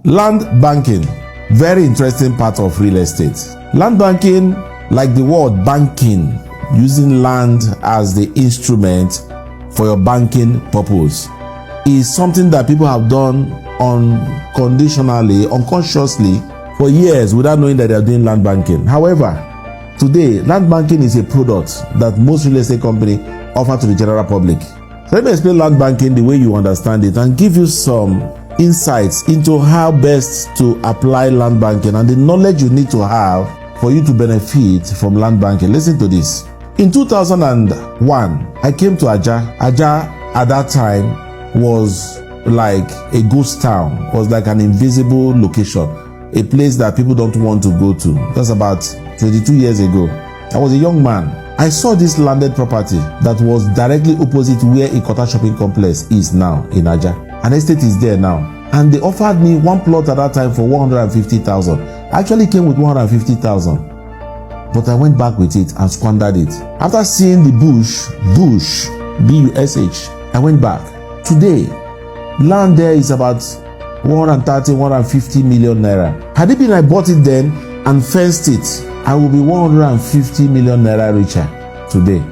Land banking, very interesting part of real estate. Land banking, like the word banking, using land as the instrument for your banking purpose, is something that people have done unconditionally, unconsciously for years without knowing that they are doing land banking. However, today, land banking is a product that most real estate companies offer to the general public. So let me explain land banking the way you understand it and give you some insights into how best to apply land banking and the knowledge you need to have for you to benefit from land banking. Listen to this. In 2001, I came to Ajah. Ajah at that time was like a ghost town, was like an invisible location, a place that people don't want to go to. That's about 22 years ago. I was a young man. I saw this landed property that was directly opposite where Ikota shopping complex is now in Ajah. An estate is there now. And they offered me one plot at that time for 150,000. I actually came with 150,000. But I went back with it and squandered it. After seeing the bush, B-U-S-H, I went back. Today, land there is about 130, 150 million naira. Had it been I bought it then and fenced it, I will be 150 million naira richer today.